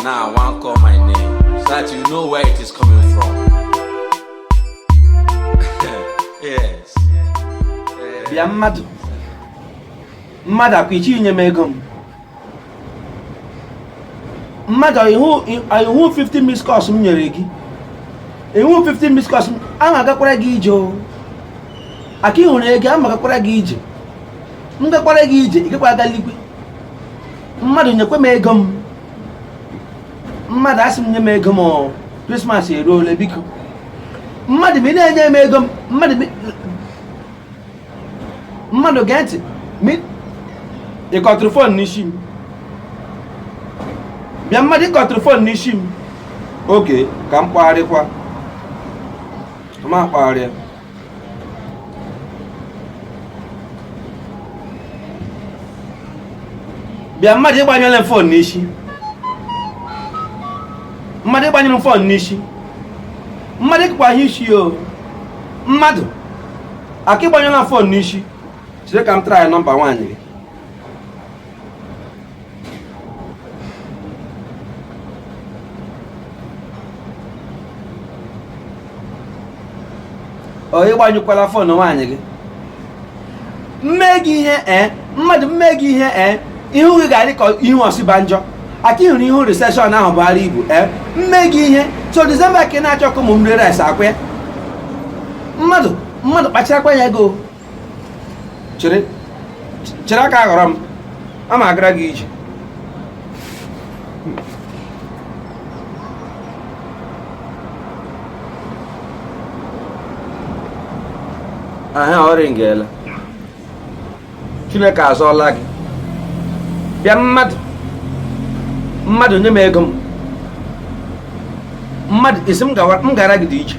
Now I want call my name so that you know where it is coming from. Yes. Bịa mmadụ akwa ichi inye m ego m. Mmadụ ihu 50 miss calls m nyere gị. Ihu 50 miss calls m ama gakwara gị ije o. Aka ịhụrụ ego ama gakwara gị ije. M gakwara gị ije ịgakwa agaligwe. Mmadụ nyekwe m ego m. Mmadụ asị m nye m ego m Christmas eruola biko. Mmadụ bi na-enye m ego m. Mmadụ gee ntị ị kọtụrụ fon n'isi m. Bịa mmadụ ị kọtụrụ fon n'isi m. Oke ka m kpagharịkwa. Ma kpagharịa. Bịa mmadụ ịgbanyela m fon n'isi. Mmadụ ịgbanyere m fon n'isi. Mmadụ ịkwa ihe isi o. Mmadụ aka ịgbanyela m fon n'isi. Chere ka m try nọmba nwaanyị gị. Ọ ịgbanyụkwala fon nwaanyị gị. Mme gị ihe mmadụ mme gị ihe ihu gị ga-adị ka ihu Ọsịbanjọ. Aka ịhụrụ ihu reseshọn ahụ bụ ara Igbo mme gị ihe so Disemba ka ị na-achọ ka ụmụ m rere ese akwa ya. Mmadụ kpacharakwa ya ego. Chere aka aghọrọ m ama agara gị ije. Aha ọrịa ngela Chineke azọọla gị. Bịa mmadụ nye m ego m. Mmadụ isi m gara gị dị iche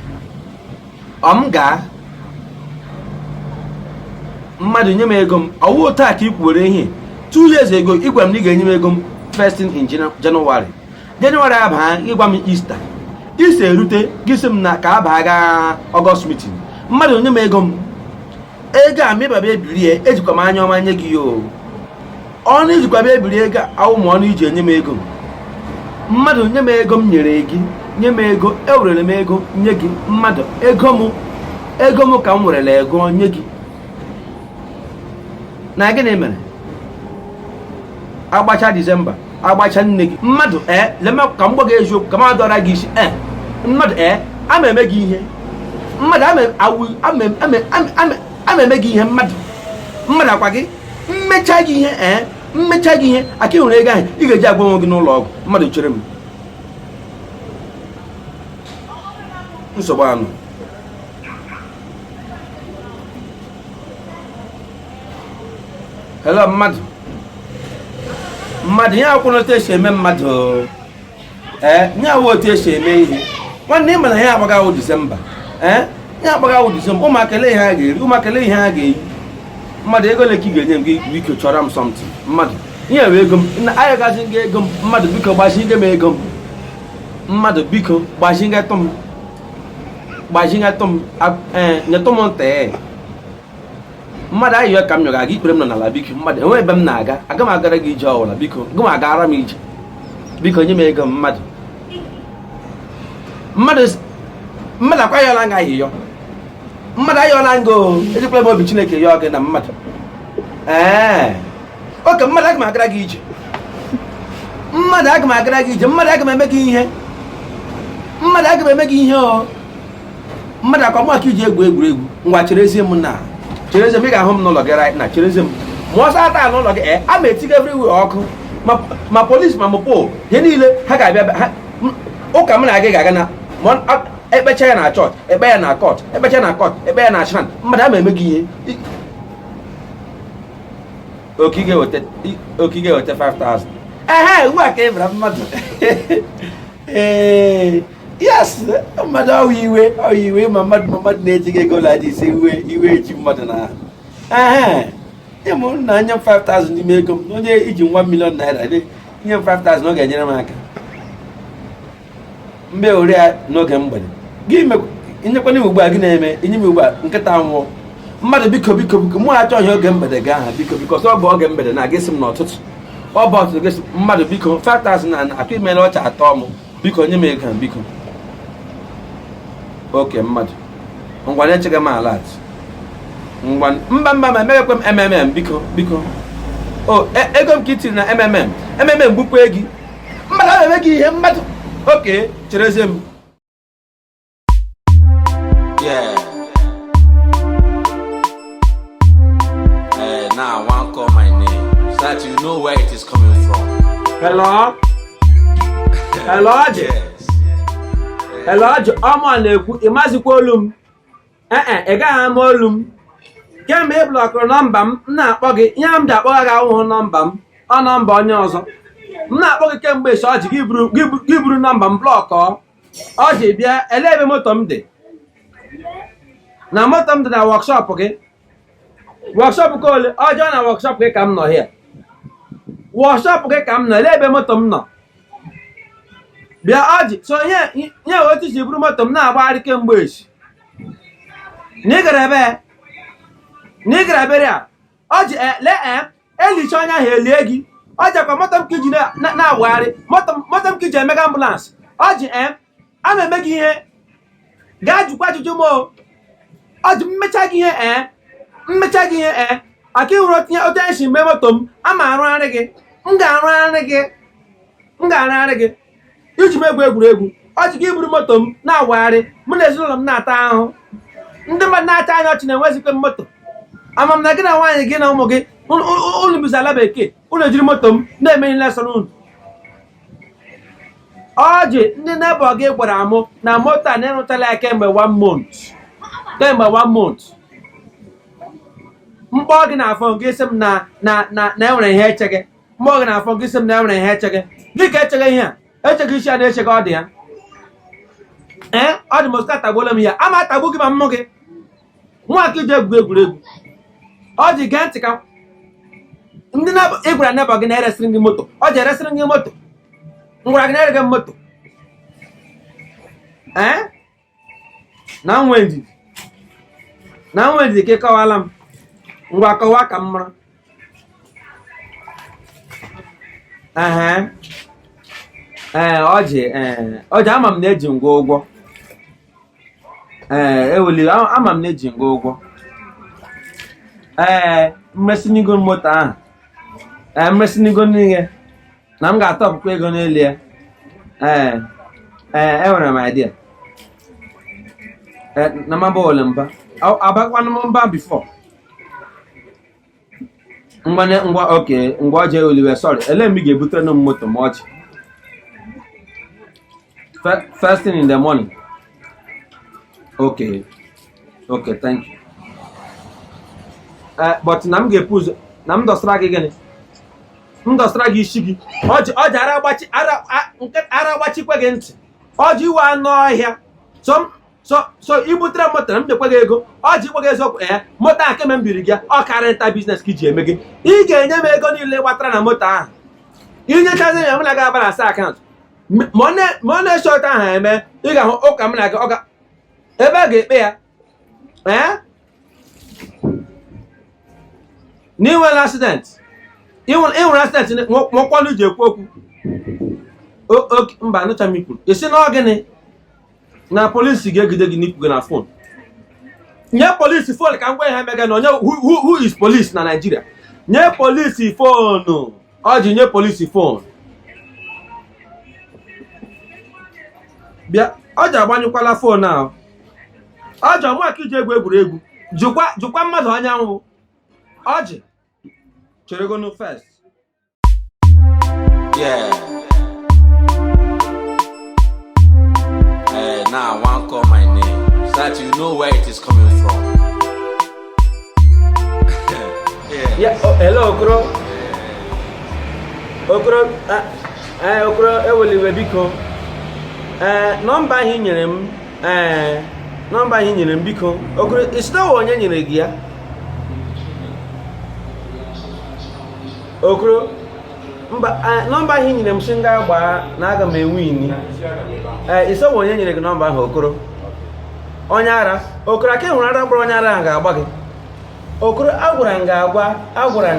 ọ m gaa. Mmadụ nye m ego m ọwụ taa ka ị kwuwere ihe 2 years ago ị gwara m na ị ga-enye m ego m first in January abaa ịgwa m Easter erute gị sị m na ka abaa gaa August meeting. Mmadụ nye m ego m ego a mịbaba ebirie ejikwa m anya ọma nye gị yo ọnụ ijikwa m ebiri ego awụ ma ọnụ iji enye m ego. Mmadụ nye m ego m nyere gị nye m ego ewerere m ego nye gị. Mmadụ ego m ka m werele ego nye gị na gịnị mere agbacha Disemba agbacha nne gị. Mmadụ leme ka m gwa gị eziokwu ka m adọra gị isi mmadụ ama eme gị ihe. Mmadụ ama eme gị ihe. Mmadụ akwa gị mmecha gị ihe aka ịhụrụ ego ahụ ị ga-eji agwa onwe gị n'ụlọ ọgwụ. Mmadụ chere m nsogbu anụ. Hello mmadụ ihe akwụkwọ otu esi eme mmadụ nye awụ otu esi eme ihe. Nwanne ị mana ihe agbagawo Disemba ihe agbagawo Disemba ụmụaka ele ihe ha ga-eri ụmụaka ele ihe ha ga-eyi. Mmadụ ego ole ka ị ga-enye m gị biko chọrọ m something. Mmadụ ihe wee ego m ayọgazi gị ego m. Mmadụ biko gbazinge m ego m. Mmadụ biko gbazingetụ m nyetụ m ntị. Mmadụ ayọ ka m nyọga gị ikpere m nọ n'ala biko. Mmadụ enwe ebe m na-aga aga m agara gị ije ọbụla biko gị ma agara m ije biko nye m ego m. Mmadụ akwa yọla nga ahịyọ. Mmadụ ayọla nga o ejikwala m obi Chineke yọọ gị na mmadụ oke mmadụ aga m agara gị ije. Mmadụ aga m agara gị ije. Mmadụ aga m eme gị ihe. Mmadụ aga m eme gị ihe o. Mmadụ akwa mụ aka iji egwuregwu ngwa cherezie m na cherezie m ị ga-ahụ m n'ụlọ gị right na cherezie m ma ọsọ ata n'ụlọ gị a ma etiga everywhere ọkụ ma polisi ma mopol ihe niile ha ga-abịa ụka m na-aga ga-aga na ekpecha ya na chọọchị ekpe ya na kọt ekpecha na kọt ekpe ya na shan. Mmadụ ama eme gị ihe. Oke ị ga-eweta 5,000 ugbu a ka ị bara mmadụ yes mmadụ ọwụ iwe ma mmadụ na-eji gị ego na isi iwe eji mmadụ na ịmụ na anya m 5,000 n'ime ego m. Onye iji 1 million naira nye m 5,000 ọ ga-enyere m aka mgbe ori ya n'oge mgbede. Gị nyekwana ugbu a gị na-eme inye m ugbu a nkịta nwụọ. Mmadụ biko mụ achọ ihe oge mgbede gaa aha biko sọ bụ oge mgbede na gị sị m n'ụtụtụ ọ bọtụ gị mmadụ biko 5,000 na akụ imela ọcha atọ m biko nye m ego biko. Oke mmadụ ngwa na-echeghị m alat ngwa mba ma emeghekwe m mmm biko ego m ka itiri na mmm gbukwe gị mmadụ a eme gị ihe mmadụ. Oke cherezie m. Yeah. Now I want call my name so that you know where it is coming from. Hello? Ọjị? Yes. Hello Ọjị, ọmụ na-ekwu ịmazikwa olu m. Ị gaghị ama olu m. Kemgbe ị blọkụrụ nọmba m na-akpọ gị, ihe m ji akpọga gị ahụhụ nọmba m, ọ nọmba onye ọzọ. M na-akpọ gị kemgbe echi Ọjị gị buru nọmba m blọkọ. Ọjị bịa ele ebe moto m dị. Na moto m dị na workshop gị. Workshop ka ole? Ọjọọ na workshop gị ka m nọ here. Workshop gị ka m nọ, ele ebe moto m nọ. Bịa Ọjị, so nye otu isi buru moto m na-agbagharị kemgbe echi. N'ịgara ebe a, Ọjị elicha onye ahụ elie gị. Ọjị kwa moto m ka iji na-agbagharị, moto m ka iji emega ambulance. Ọjị a na-eme gị ihe, gaa jụkwa ajụjụ m o. Ọjị mmecha gị ihe aka ịhụrụ otu anyị si mee moto m, ama arụgharị gị, m ga-arụgharị gị iji m egwuregwu. Ọjị gị buru moto m na-agbagharị, mụ na ezinụlọ m na-ata ahụhụ. Ndị mmadụ na-acha anya ọchị na-enwezikwe m moto. Ama m na gị na nwaanyị gị na ụmụ gị unu bizi ala bekee, unu ejiri moto m na-eme ihe lesọn unu. Ọjị ndị nebọ gị gwara m na moto a na-erụtala ya kemgbe 1 month. Mkpọ gị na-afọ gị sị m na enwere ihe eche gị. Mkpọ gị na-afọ gị sị m na enwere ihe eche gị. Gị ka echeghị ihe a, echeghị isi a na-eche gị ọ dị ya. Ọ dị moska tagbuola m ya, ama atagbu gị ma mmụ gị. Nwa aka iji egwuregwu. Ọjị gee ntị ka ndị ị gwara nebọ gị na-eresịrị gị moto. Ọjị eresịrị gị moto. M gwara gị na-ere gị moto. Na nwe ndidi ka ị kọwala m. Ngwa kọwa ka m mara. Ọjị ama m na-eji ngwa ụgwọ. Ama m na-eji ngwa ụgwọ. Mmesinigo moto ahụ. Mmesinigo n'ihe na m ga-atọpụkwa ego n'elu ya. Enwere m idea. Na maba ole mba. Abakwanụ m mba before. Ngwa Ọjị Oliwe, sorry. Ele mgbe ị ga-ebutere m moto m Ọjị. First thing in the morning. Okay, thank you. But na m ga-epu ụzọ, na m dọsara gị gịnị? M dọsara gị isi gị. Ọjị ara agbachikwa gị ntị. Ọjị iwe anụ ọhịa. So ibutere moto na m dekwa gị ego. Ọjị gwa gị eziokwu moto a kemgbe m biri gị ọ karịa nta biznes ka iji eme gị. Ị ga-enye m ego niile gbatara na moto ahụ. Inyechazi ya m na ga-aba na akaụntụ. Ma ọ na-eche ọta ahụ eme, ị ga-ahụ ụka m na gị ebe a ga-ekpe ya. N'inwere accident, ịnwere accident nwekwanụ iji ekwu okwu. Mba, anụcha m ikwu. Ị sị na ọ gịnị na polisi ga-egide gị n'ikwu gị na fon. Nye polisi fon ka m gwa ihe mega na onye who is police na Nigeria. Nye polisi fonu. Ọjị nye polisi fon. Bịa, Ọjị agbanyụkwala fon ahụ. Ọjị ọmụ aka iji egwuregwu. Jụkwa mmadụ anyanwụ. Ọjị cheregonu first. Yeah. Now I want call my name so that you know where it is coming from. Yeah. Hello Okoro. Okoro eweliwe biko. Nọmba ahụ nyere m biko. Okoro isitawo onye nyere gị ya? Okoro nọmba ahụ nyere m si nga agba na aga m ewin. Isitawo onye nyere gị nọmba ahụ Okoro? Onye ara. Okoro aka hụrụ ara gbara onye ara ahụ ga-agba gị. Okoro agwara m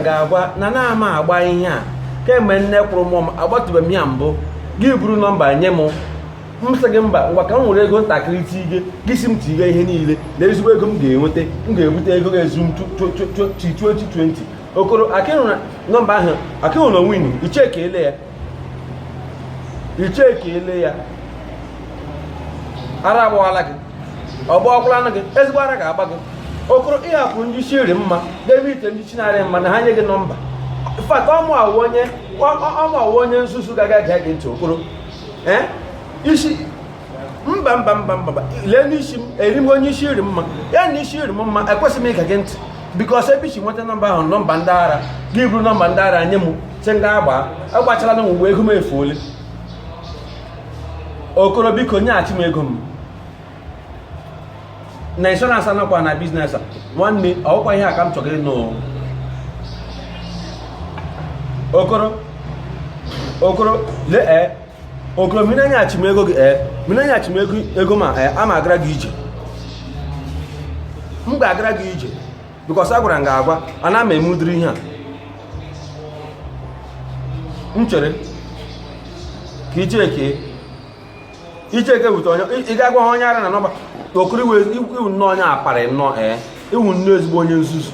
ga-agwa na na-ama agba ihe a kemgbe nne kwụrụ mmụọ m agbatụbe m ya mbụ gị buru nọmba nye m sị gị mba ngwa ka m nwere ego ntakịrị tige gị si m tige ihe niile na ezigbo ego m ga-ebute ego ga-ezu m 2020 okoro akịrụ na nọmba ahụ akịrụ na win ichekele ya ara agbawala gị ọgbakwala gị ezigbo ara ga-agba gị okoro ịhapụ ndị shiri mma debe ite ndị chinarị mma na ha nye gị nọmba fat ọmụ awụ onye nzuzu gaga gee gị ntị okoro isi mba lee n'isi m eri m onye isi iri mma ya na isi iri m mma ekwesịghị m ịga gị ntị bikos ebe isi nweta nọmba ahụ nọmba ndị ara gị bụrụ nọmba ndị ara nye m sị nga agbachala na mgbe ego m efuole okoro biko nyeghachi m ego m na inshọransị anọkwa na biznes a nwanne ọkwa ihe a ka m chọrọ ịnụ okoro lee okoro mina nyeghachi m ego gị mina nyeghachi m ego ma ama agara gị ije m ga-agara gị ije bikos a gwara m ga-agwa ana m emudiri ihe a m chere ka icheke wute onye ị ga-agwa ha onye ara na nọmba okoro iwu nnọọ onye aparị nnọọ iwu nnọọ ezigbo onye nzuzu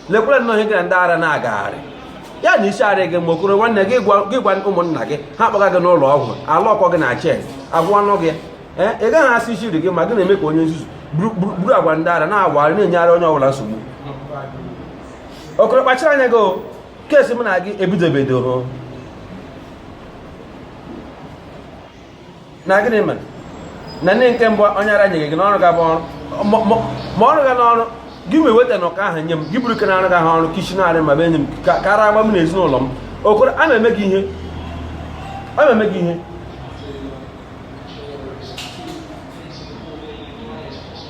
lekwere nnọọ ihe gị na ndị ara na-agagharị ya na isi arị gị mgbe okoro nwanne gị gwa ụmụnna gị ha akpọga gị n'ụlọ ọgwụ ala ọkọ gị na chen agwa ọnụ gị ị gaghị asị isi iri gị ma gị na-eme ka onye nzuzu buru agwa ndị ara na-agwarị na-enyere onye ọbụla nsogbu okoro kpachara anya gị kesi m na gị ebidobedo na gịnị mere na ndị nke mbụ onye ara nyere gị n'ọrụ ga bụ ọrụ ma ọrụ ga n'ọrụ gị wee weta na ọka ahụ nye m gị buru ike na arụ ga ha ọrụ kishinarị ma be enye m ka ara agba m na ezinụlọ m okoro a na-eme gị ihe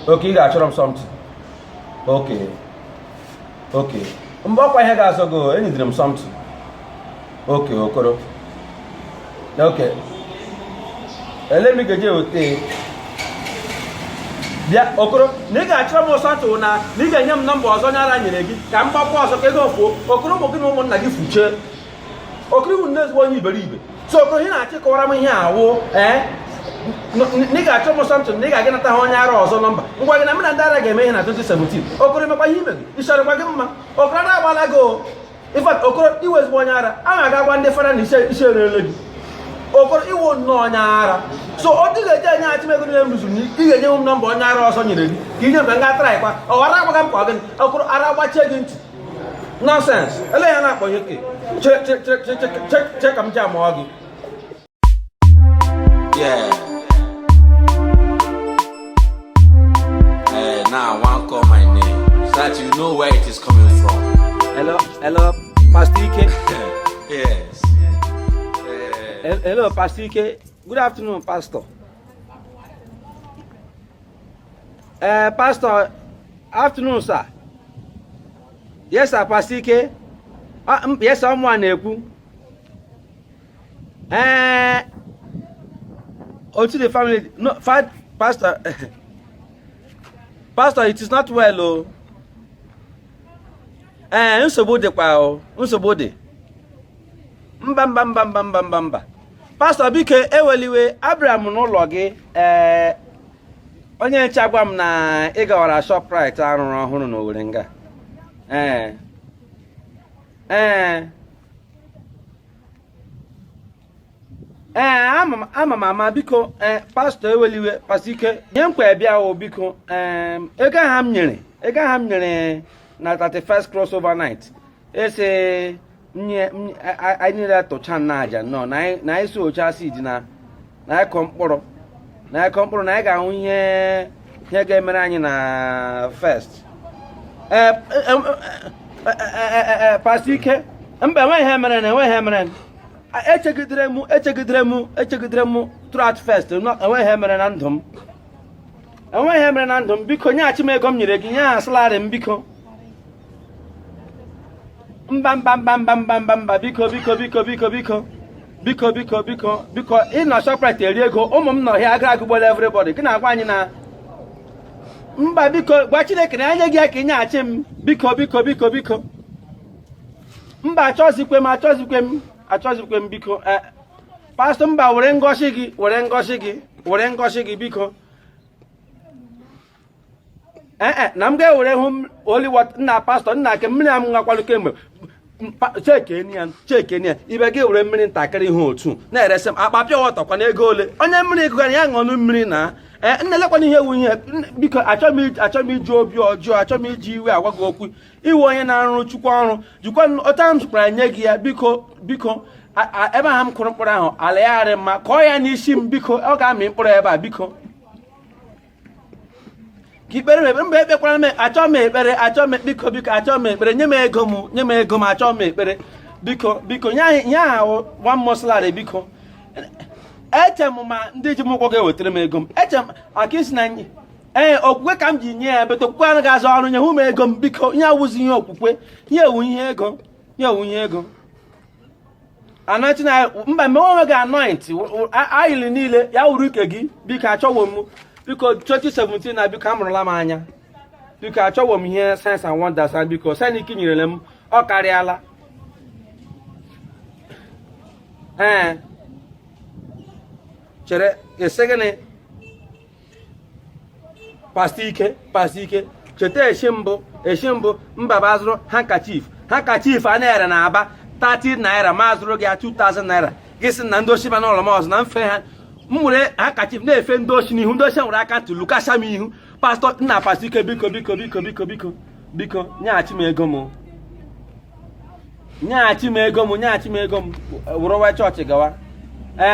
oke ị ga-achọrọ m something oke mgbe ọkwa ihe ga-azọ gị enyidere m something oke okoro oke ele m ga-eje ote bịa okoro na ị ga-achọrọ m ụsọ ntụ na ị ga-enye m nọmba ọzọ onye ara nyere gị ka m gbakwa ọzọ ka ego fuo okoro ụmụ gị na ụmụnna gị fuchee okoro iwu nne ezigbo onye iberibe so okoro ị na-achịkọwara m ihe awụ na ị ga-achọ m ụsọ ntụ na ị ga-aga nata ha onye ara ọzọ nọmba ngwa gị na m na ndị ara ga-eme ihe na 2017 okoro emekwa ihe ime gị ịchọrọkwa gị mma okoro na-agbala gị ifat okoro iwe ezigbo onye ara a na-aga gwa ndị fara na isi erele gị okoro iwu nnọọ onye ara so ọ dị ga-eji enye achị m ego niile m rụzuru ị ga-enye m nọmba onye ara ọzọ nyere gị ka inye mgbe nga tara ịkwa ọghara agbaga m ka ọ gịnị okoro ara gbachie gị ntị nọnsens ele ya na-akpọ ihe ke che ka m ji amụọ gị now I want call my name so that you know where it is coming from. Hello Pastor Ike. Yes. Hello Pastor Ike. Good afternoon, Pastor. Pastor, afternoon, sir. Yes, sir, Pastor Ike. Yes, someone ekwu. To the family. No, Pastor. Pastor, it is not well, oh. Nsogbu dịkwa o, nsogbu dị. Mba. Pastor biko eweliwe Abraham n'ụlọ gị onye nche gwa m na ị gawara Shoprite arụrụ ọhụrụ n'Owerri nga. Ama biko Pastor eweliwe Pastor Ike nye nkwa bịa o biko ego ha m nyere na 31st crossover night ese anyị niile tụcha na aja nọ na anyị so ocha seed na ịkọ mkpụrụ na anyị ga-ahụ ihe ga-emere anyị na first Pastor Ike mba enweghị ha mere echegidere m throughout first enweghị ha mere na ndụ m biko nyeghachi m ego m nyere gị nye ha salary m biko mba biko ị nọ Shoprite eri ego ụmụ m nọ hịa agụgbọla everybody gị na-agwa anyị na mba biko gwa Chineke na anya gị ya ka ị nyeghachi m biko mba achọzikwe m achọzikwe m biko pastọ mba were ngosi gị biko na m ga-ewere hụ oliwat nna pastọ nna ke mmiri m ngakwalụ kemgbe chekeni ya ibe ga ewere mmiri ntakịrị ihe otu na-eresi m akpa pịa wọta na ego ole onye mmiri egogara ya ṅụnụ mmiri na nnelekwana ihe ewu ihe biko achọ m iji obi ọjọọ achọ m iji iwe agwa gị okwu iwe onye na-arụ chukwu ọrụ jikwa ọta m chụkwara nye gị ya biko ebe ahụ m kụrụ mkpụrụ ahụ ala ya arị mma kọọ ya n'isi m biko ọ ga-amị mkpụrụ ebe a biko ka ikpere mgbe ekpekwara m achọ m ekpere biko achọ m ekpere nye m ego m achọ m ekpere biko nye ahụ nwa mọsụlarị biko eche m ma ndị ji m ụgwọ ga-ewetara m ego m eche m aka isi na okwukwe ka m ji nye ya bete okwukwe anaghị azụ ọrụ nye hụ m ego m biko nye awụzi ihe okwukwe nye ewu ihe ego anointing mba mgbe onwe gị anoint ayịlị niile ya wuru ike gị biko achọwo m biko 2017 na biko amụrụla m anya biko achọwo m ihe Signs and Wonders biko senike nyerele m ọ karịala chere ese gịnị pasta ike cheta eshi mbụ mbaba azụrụ handkerchief a na-ere na Aba 30 naira ma azụrụ gị 2000 naira gị sị na ndị ochi ba n'ụlọ m ọzọ na mfe ha m nwere handkerchief na-efe ndị ochi n'ihu ndị ochi nwere aka ntụlu kacha m ihu pastọ nna pasta ike biko nyeghachi m ego m wụrụwa chọọchị gawa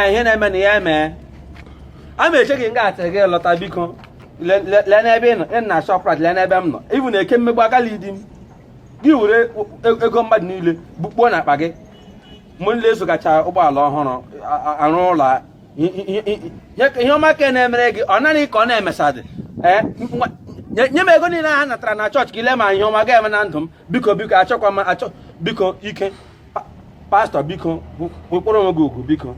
ihe na-eme na ya emee a ma eche gị nga atị gị lọta biko lee n'ebe ị nọ ị na Shoprite lee n'ebe m nọ ibu na eke mmegbu agala di m gị were ego mmadụ niile bukpuo na akpa gị mgbe niile esogacha ụgbọala ọhụrụ arụ ụlọ ihe ọma ka na-emere gị ọ naghị ka ọ na-emesadị nye m ego niile ha natara na chọọchị ka ile ma ihe ọma ga-eme na ndụ m biko achọkwa m achọ biko ike pastọ biko kpụrụ onwe gị ugwu biko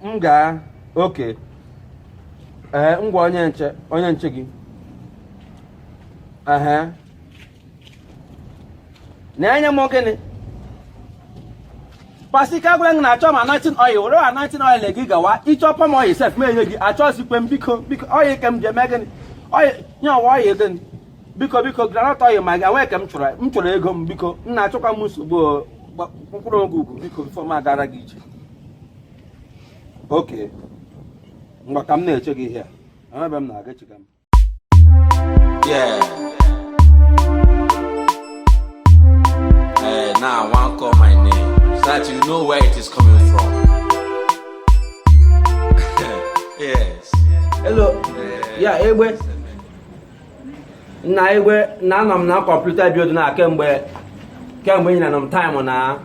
m gaa oke ngwa onye nche gị na-enye m gịnị pasika agwara gị na-achọ m anointing oil were anointing oil gị gawa ịchọ palm oil sef ma enye gị achọzikwe m biko oil ke m ji eme gịnị nye ọwa oil gịnị biko granọt oil ma gị enwee ke m chọrọ ego m biko m na-achọkwa m nsogbu mkpụrụ oge ugwu biko bifo m agara gị ije oke mgbe ka m na-eche gị ihe a ebe m na-aga echiga m now I want to call my name so that you know where it is coming from. Yes. Hello. Yeah, Igwe. Na Igwe na anọ m na computer build na kemgbe ị na m time na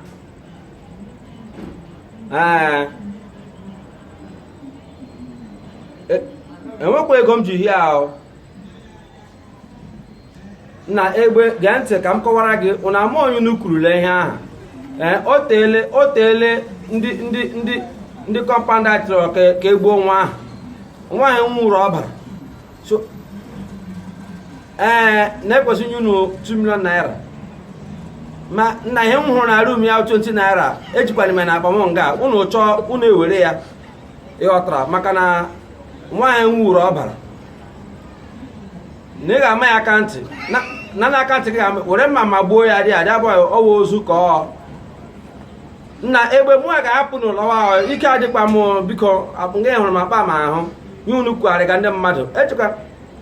enwekwa ego m ji hie ahụ na Egbe gee ntị ka m kọwara gị ụna ama onye unu kwurule ihe ahụ o teele ndị kọmpanda chọrọ ka egbuo nwa ahụ nwụrụ ọbara so na-ekwesị nye unu 2 million naira ma nna ihe m hụrụ na room ya 20 naira ejikwana m na akpa m nga unu chọọ unu ewere ya ịghọtara maka na nwaanyị nwụrụ ọbara na ị ga-ama ya aka ntị na aka ntị gị were mma ma gbuo ya dị adị abụọ ọwa ozu ka ọ nna Egbe mụ a ga-ahapụ n'ụlọ ike adịkwa m biko nga hụrụ m akpa ma ahụ nye unu kwugharịga ndị mmadụ echekwa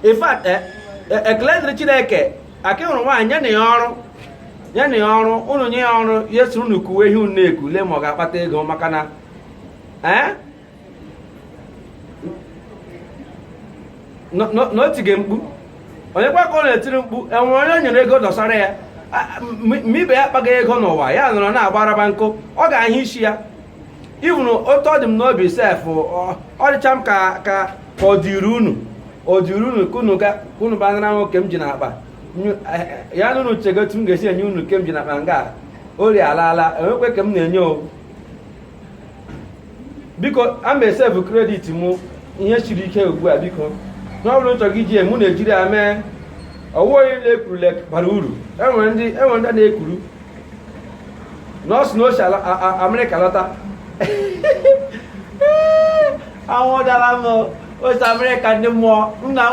ifat ekele dịrị Chineke aka hụrụ nwaanyị nye na ya ọrụ unu nye ya ọrụ ya siri unu kuwe ihe unu na-eku lee ma ọ ga-akpata ego maka na n'otige mkpu onye kwa ka ọ na-etiri mkpu enwere onye nyere ego dọsara ya ma ibe ya akpaghị ego n'ụwa ya nọrọ na-agbaraba nkụ ọ ga-ahịa isi ya ivunu otu ọ dị m n'obi sef ọ dịcha m ka ọ dịrị unu ka unu banara nwoke m ji n'akpa ya na unu chego otu m ga-esi enye unu ke m ji n'akpa nga ori alaala enwekwe ka m na-enye o biko a ma esefu kredit mụ ihe siri ike ugbu a biko na ọ bụrụ nchọ gị ji mụ na-ejiri ya mee ọwụ onye na-ekwurule bara uru enwere ndị na-ekwuru nọọsụ na oche Amerịka lọta anwụdara m oche Amerịka ndị mmụọ nna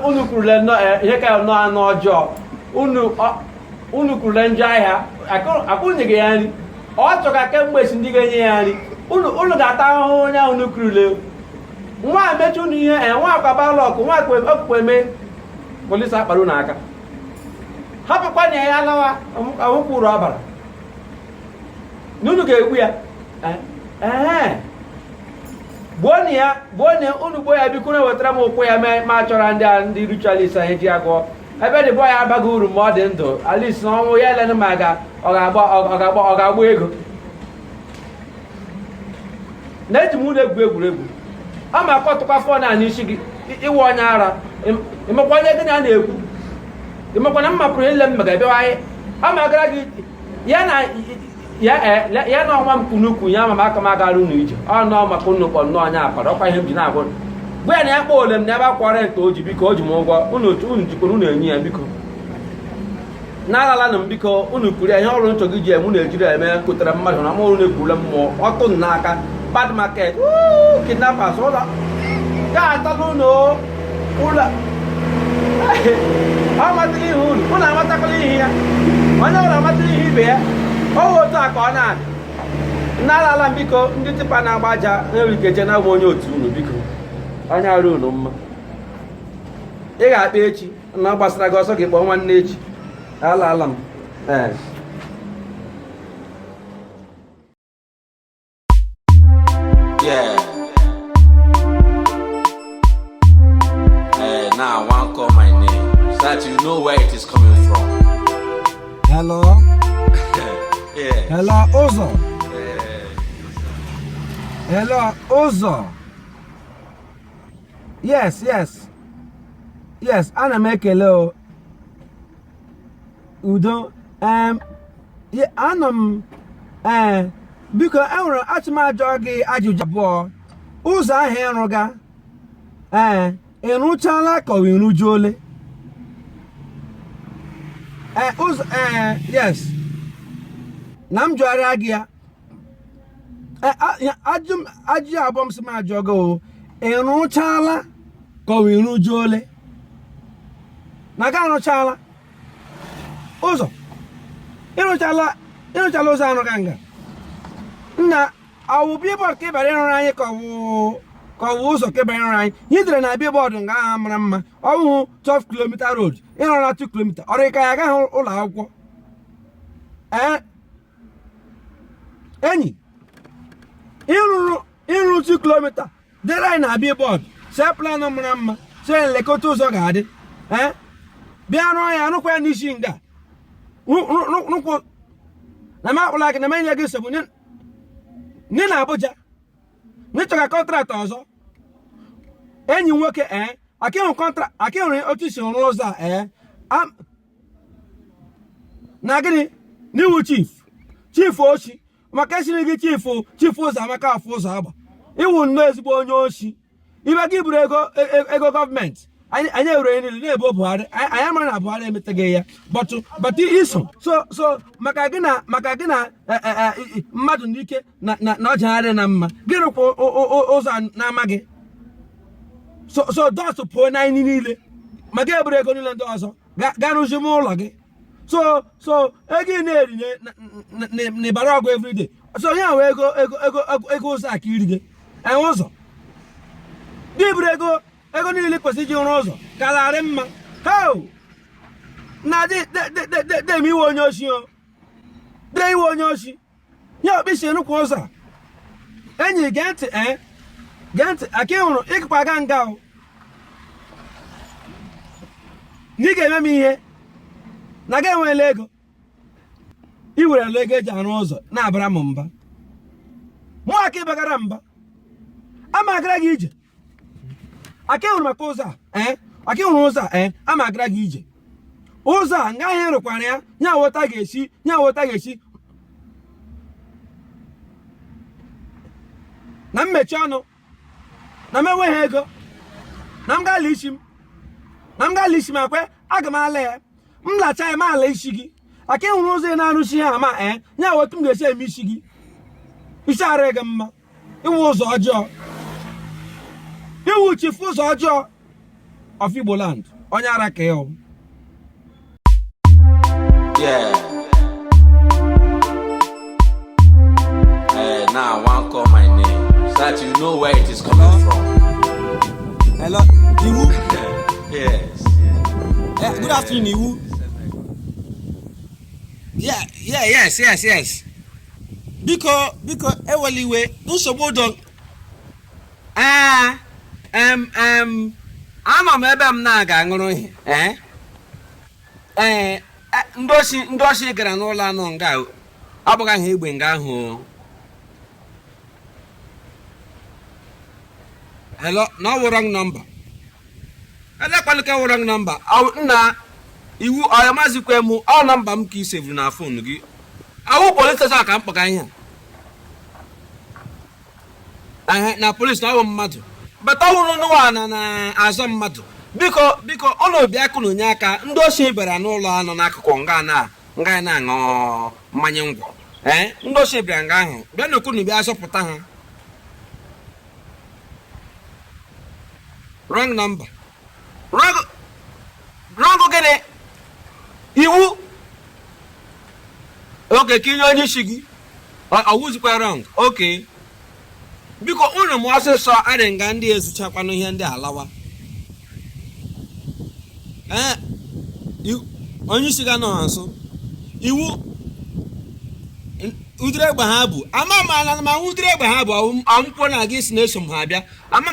unu kwurule ihe ka nọ anọ ọjọọ unu kwurule njọ ahịa akwụnyeghị ya nri ọ chọka kemgbe si ndị ga-enye ya nri unu ga-ata ahụhụ onye ahụ unu kwurule nwa emechi unu ihe nwa akwa balọkụ nwa okpukpe eme polisi akpara unu aka hapụkwa na ya lawa awụkwuru ọbara n'unu ga-egbu ya gbuo na unu gbuo ya biko na wetara m ụkwụ ya ma chọrọ ndị ritualist anyị ji agụọ ebe dị bọ ya abaghị uru ma ọ dị ndụ alis na ọnwụ ya elena ma ọ ga-agba ego na-eji m ụlọ egwuregwu ọ ma akọtụkwa fọ na n'isi gị ịwa onye ara ịmakwa onye gị na na-ekwu ịmakwa na m mapụrụ ile m mega bịawaghị ọ ma gara gị ya na ọnwa m kwunukwu ya ma aka m agara unu ije ọ nọọ maka unu kpọ nnọọ onye akpara ọkwa ihe m ji na-agwụ gwa ya na ya kpọ ole m na ebe akwara nke o ji biko o ji m ụgwọ unu jikwara unu enyi ya biko na-alala na m biko unu kwuru ya ihe ọrụ nchọ gị ji emu na-ejiri eme kụtara mmadụ na mụrụ na-ekwurule mmụọ ọtụ n'aka bad market kidnappers ụlọ ga-ata n'ụlọ ụlọ amatala ihe unu amatakwala ihe ya onye ọrụ amatala ihe ibe ya ọwụ otu a ka ọ na-adị na-alala m biko ndị tipa na-agba aja na-erikeche na agba onye otu unu biko onye arụ unu mma ị ga-akpa echi na gbasara gị ọsọ gị kpọọ nwanne echi ala m Yeah. Now I want to call my name so that you know where it is coming from. Hello. Yeah. Hello, Ozo. Hello, Ozo. Yes, ana m ekele o. Udo. Ana m biko enwere achụmajọ gị ajụjụ abụọ. Ụzọ ahụ ịrụga ịrụchala ka ọ ịrụjuole? Yes. Na m jụgharịa gị ya ajụjụ abụọ m sị m ajụọ gị o ịrụchala ka ọ ịrụjuole? Na gị arụchala ụzọ ịrụchala ụzọ arụga nga nna ọwụ billboard ka ịbara ịrụrụ anyị ka ọwụ ụzọ ka ịbara ịrụrụ anyị ihe dere na billboard nga aha mara mma ọwụhụ 12 km road ịrụra 2 km ọrụ ka ya agaghị ụlọ akwụkwọ enyi ịrụ 2 km dere anyị na billboard see plan mara mma see nlekọta ụzọ ga-adị bịa rụọ ya arụkwa ya n'isi nga rụkwụ na m akpụla gị na m enye gị nsogbu nye na Abuja n'ịchọga kọntraktị ọzọ enyi nwoke akịhụrụ otu isi rụọ ụzọ a na gịnị n'iwu chief ochi maka esiri gị chief ụzọ amaka afọ ụzọ agba iwu nnọọ ezigbo onye ochi ibe gị buru ego gọọmenti anyị ewere niile na-ebo Buhari anyị amara na Buhari emetaghị ya bọtụ iso so maka gị na mmadụ n'ike na ọjagharị na mma gị rụkwa ụzọ na-ama gị so dọsụ pụọ na anyị niile ma gị eburu ego niile ndị ọzọ ga rụzi m ụlọ gị so ego ị na-eri n'ịbara ọgụ everyday so ya wee ego ụzọ a ka iri gị ụzọ gị buru ego niile kwesịrị iji rụọ ụzọ kararị mma na dem iwe onye ochi de iwe onye ochi ya okpisi nụkwa ụzọ enyi gee ntị aka ịhụrụ ịkụkwa aga nga na ị ga-eme m ihe na ga enweela ego iwerela ego eji arụ ụzọ na-abara m mba mụ aka ịbagara mba ama agara gị ije aka ịhụrụ maka ụzọ aka ịhụrụ ụzọ ama agara gị ije ụzọ a nga ahụ rụkwara ya nya wota ga-esi na mmechi ọnụ na m enweghị ego na m ga-ala isi m akwe aga m ala ya m lacha ya m ala isi gị aka ịhụrụ ụzọ ị na-arụchi ha ama nya wetu m ga-esi eme isi gị isi ara gị mma iwu ụzọ ọjọọ iwu chifu ụzọ ọjọọ of Igbo land onye ara ka ịhụ. Yeah. Now I want call my name so that you know where it is coming from. Hello, Iwu. Yes. Good afternoon, Iwu. Yes. Biko, Onye Iwe, nsogbu don. Ama m ebe m na-aga ṅụrụ ihe. Ndị oshi gara n'ụlọ anọ nga abụghị ahụ egbe nga ahụ. Hello, no wrong number. Elekwaluka wrong number. Nna Iwu oyamazikwe mu all number m ka I save na phone gị. Awu police station ka m kpọga ihe. Na police na mmadụ. But ọwụrụ n'ụwa na azọ mmadụ. Biko ọ na-obi akụ n'onye aka ndị oshi bịara n'ụlọ anọ n'akụkụ nga na-aṅụ mmanya ngwọ. Ndị oshi bịara nga ahụ bịa n'okwu na bịa asọpụta ha. Wrong number. Wrong gịnị? Iwu. Okay, ka inye onye isi gị. Ọwụzikwa wrong. Okay. Biko unu m ọsịsọ adị nga ndị ezuchakwanụ ihe ndị alawa. Onye isi ga nọ nso. Iwu. Udire egbe ha bụ ama udire egbe ha bụ amụkwọ na gị si na-eso m ha bịa ama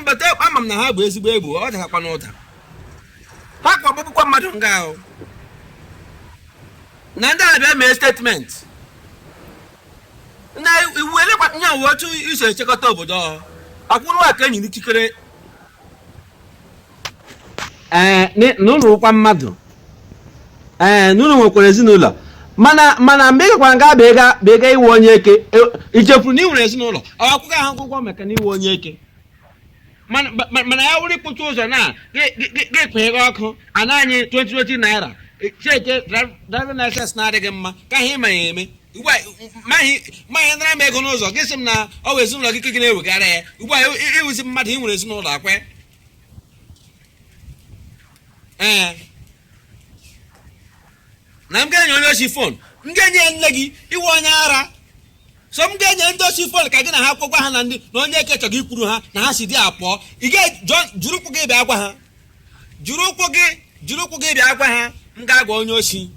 m na ha bụ ezigbo egbe ọ dịkakwa n'ụda ha kwa ọgbụgbụkwa mmadụ nga ahụ na ndị abịa mee statement na iwu elekwa nye uwe otu iso echekọta obodo akwụrụ aka enyi n'ikikere n'ụlọ ụkwa mmadụ n'ụlọ nwekwara ezinụlọ mana mgbe ị gakwara nga bega iwe onye eke ichefuru na ị nwere ezinụlọ akwụkwọ ahụ akwụkwọ maka na iwe onye eke mana ya wụrụ ịkpụcha ụzọ na gị kweghị ọkụ ana anyị 20 naira cheke driving license na-adịghị mma ka ihe ma ya eme maghị ndara m ego n'ụzọ gị sị m na ọ bụ ezinụlọ gị gị na-ewegara ya ugbu a iwuzi mmadụ ị nwere ezinụlọ akwe na m ga-enye onye ochi fon m ga-enye nne gị iwe onye ara so m ga-enye ndị ochi fon ka gị na ha kwụgwa ha na onye eke chọrọ ikwuru ha na ha si dị apụọ ị jụrụ ụkwụ gị bịa gwa ha jụrụ ụkwụ gị bịa gwa ha m ga-agwa onye ochi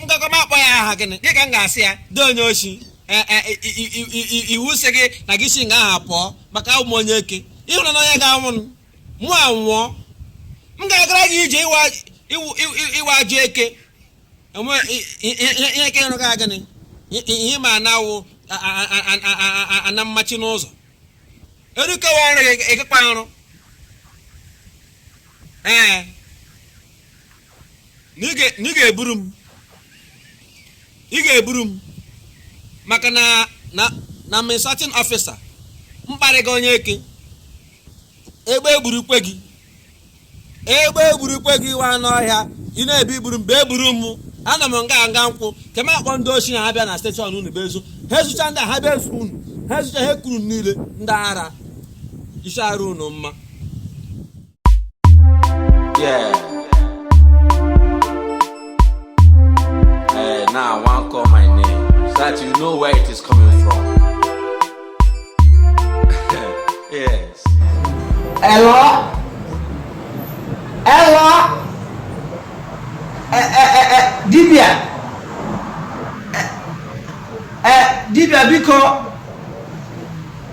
ngakọ m akpọ ya aha gịnị gị ka m ga-asị ya dị onye ochi iwu sị gị na gị si nga aha pụọ maka ụmụ onye eke ịhụrụ na onye ga-anwụ mụ anwụọ m ga-agara gị ije iwe ajụ eke ihe ka ịrụ ga gịnị ihe ma na-awụ ana mmachi n'ụzọ erukewa ọrụ ekekwa ọrụ na ị ga-eburu m maka na m certain officer mkparị gị onye eke egbe egburukwe gị wa n'ọhịa ị na-ebi iburu m bee buru m ana m nga nkwụ ke m akpọ ndị ochi na ha bịa na steshọn unu bezu ha ezucha ndị ha bịa ezu unu ha ezucha ha kwuru niile ndị ara isi arụ unu mma. Now I want call my name so that you know where it is coming from. Yes. Hello. Dibia biko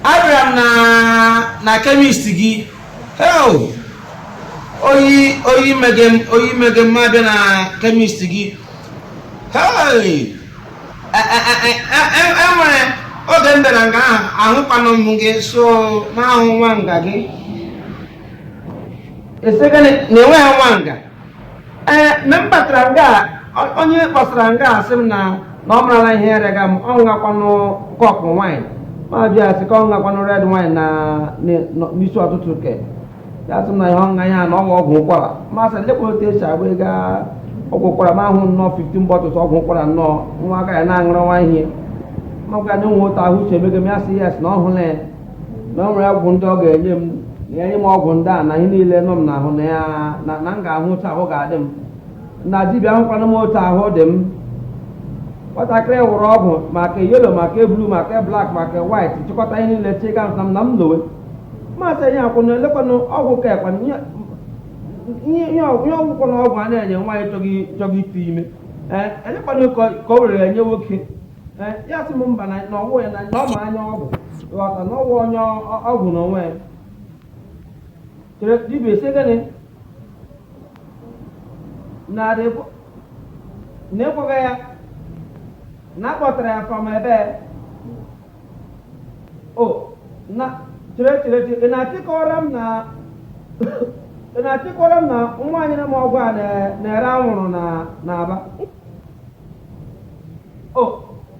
abịara m na chemist gị oyi mege m abịa na chemist gị enwere oge m bịara nga ahụkwanụ m gị so na-ahụ nwa nga gị esega na-enweghị nwa nga mgbe m batara nga onye kpọsara nga asị m na ọ marala ihe erega m ọ ngakwanụ kọpụ wine ma bịa sị ka ọ ngakwanụ red wine na n'isi ọtụtụ ke ya sị m na ihe ọṅụṅụ ya na ọgwụ ụkwara masị lekwa otu esi agba ego ọgwụkwara m ahụ nnọọ 15 bottles ọgwụ ụkwara nnọọ nwa aka ya na-aṅụrụ nwa ihe makwa na nwe otu ahụ uche emego m ya sị yes na ọhụrụ ya na ọ nwere ọgwụ ndị ọ ga-enye m na enye m ọgwụ ndị a na ihe niile nọ m n'ahụ na ya na m ga-ahụ otu ahụ ga-adị m na dibịa ahụkwana m otu ahụ dị m nwatakịrị wụrụ ọgwụ maka yelo maka blu maka blak maka white chịkọta ihe niile chiga na m lowe masị ihe akwụ na elekwana ọgwụ ka ekwana ihe ọgwụkwọ na ọgwụ a na-enye nwaanyị chọghị ite ime elekwana ka o were enye nwoke ya sị m mba na ọgwụ ya na ọ ma anya ọgwụ ghọta na ọgwụ onye ọgwụ n'onwe ya chere dibịa esi gịnị na-ekweghị ya na akpọtara ya from ebe na chere ị na-achịkọrọ m na nwaanyị na m ọgwụ a na-ere anwụrụ na Aba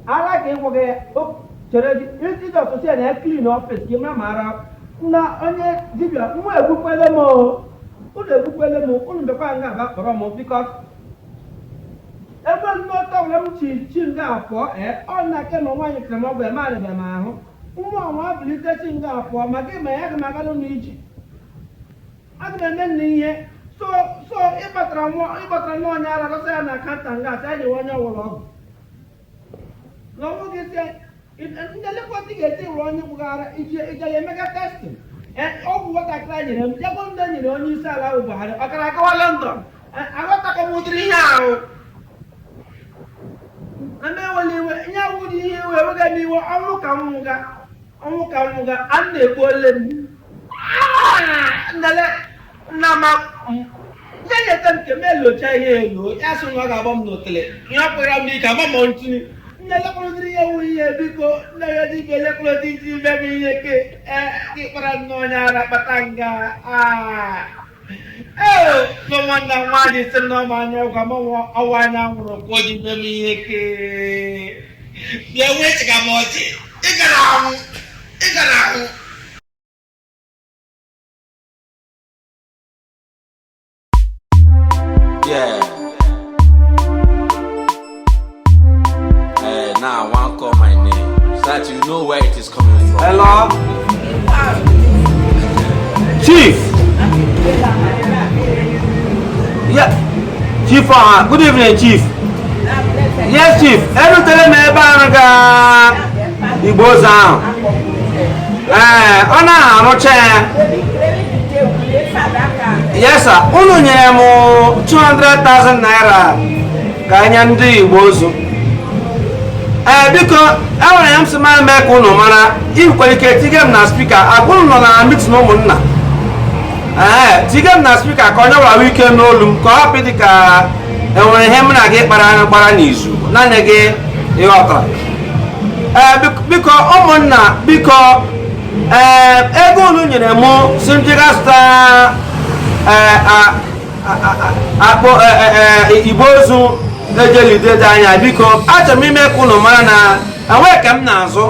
ara ka ịgwọghị ya chere iji ọtụtụ ya na klin ọfis gị ma ara na onye dibịa nwa egbukwele m unu egbukwele m unu bekwa nga aba kpọrọ m bikọs ebe nnọta were m chi nga afọ ọ na-ake na nwaanyị kere m ọgwụ emarịba m ahụ nwa ọnwa bilite chi nga afọ maka ịma ya ga m aga n'ụlọ iji aga m eme nna ihe so ịkpatara nwa onye ara lọsa ya na kanta nga asa ya nyewe onye ọwụrụ ọgwụ na ọgwụ gị si ndị nlekọta ga-eti were onye gwụghara ije ya emega testin ọgwụ nwatakịrị nyere m jago ndị nyere onye isi ala bụ Buhari ọkara akawa London aghọtakọ m ụdịrị ihe ahụ ana ewele iwe ihe awụ dị ihe iwe ewega m iwe ọnwụ ka nwụga a na-ekwu ole m nna ma nye nyeta m ke m elocha ihe elo ya sị na ọ ga-agba m n'otele ihe ọ kpụra m ike agba m ntụnye nne lekọrọdịrị ihe wu ihe biko nne ya dibịa lekọrọdị isi ime m ihe ke ịkpara nne onye ara kpata nga nwanne nwaanyị si n'ọma anya ọgwa m ọwa anya nwụrụ ka o ji ime m ihe ke bịa wechịga m ọchị ị gara ahụ Yeah. Now I want to call my name so that you know where it is coming from. Hello? Chief! Yeah. Chief, good evening, Chief. Yes, Chief. Every me banga Igbo sound. Ona anoche. Yes, sir. Unu nyere m 200,000 naira ka anya ndị Igbo zo. Biko enwere ya m sị ma mee ka unu mara ikwere ike tige m na spika agwụrụ nọ na mitin ụmụnna tige m na spika ka onye gwara ike n'olu m ka ọ hapụ dị ka enwere ihe m na gị gbara n'izu naanị gị ịghọtara biko ụmụnna biko ego unu nyere m si m jiga zụta akpụ igbo ozu ejelidede anya biko achọrọ m ime ka unu mara na enweghị ka m na-azụ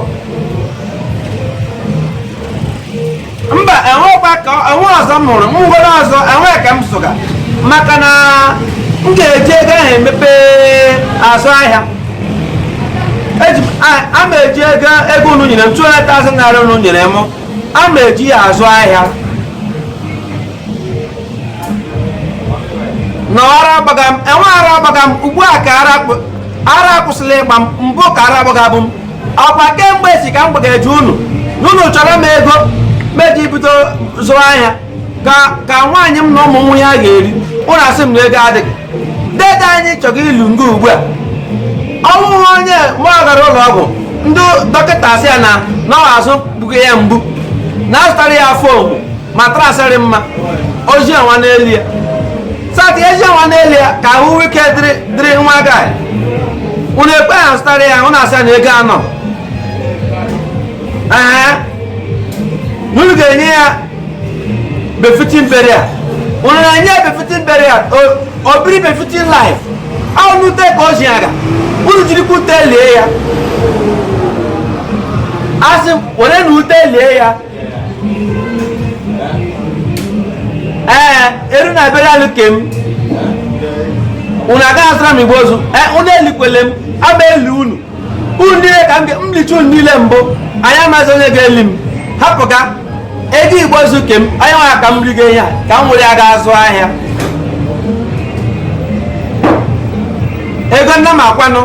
mba enwekwa ka enwe ọzọ m hụrụ m ngwere ọzọ enweghị ka m zụga maka na m ga-eji ego ahụ emepe azụ ahịa a ma eji ego unu nyere m 200,000 naira unu nyere m a ma eji ya azụ ahịa na ọrụ agbaga m enwe ara agbaga m ugbu a ka ara akwụsịla ịgba m mbụ ka ara agbaga bụ m ọkwa kemgbe si ka m gbagaji unu chọrọ m ego meji bido zụrụ ahịa ka nwaanyị m na ụmụ nwunye ha ga-eri ụlọ asị m na ego adịghị dede anyị chọrọ ilu nga ugbu a ọnwụhụ onye ma ọ gara ụlọ ọgwụ ndị dọkịta asị ya na ọ azụ bụga ya mgbu na azụtara ya fom matrasịrị mma oji nwa n'elu ya sati ezi nwa n'elu ya ka ahụ ike dịrị nwa gaị unu ekpe ya zụtara ya ụnụ asị ya na ego anọ unu ga-enye ya befitin beria unu na-enye ya befitin beria obiri befitin life ahụ nute ka o ji aga unu jiri ute lie ya asị were na ute lie ya eru na bere alụ kem unu agaghị azụra m igbo ozu unu elikwele m ama eli unu niile ka m licha unu niile mbụ anyị amaghịzi onye ga-eli m hapụga ego igbo ozu ke m onye nwa ka m rigo ihe a ka m were ya ga azụ ahịa ego nna m akwanụ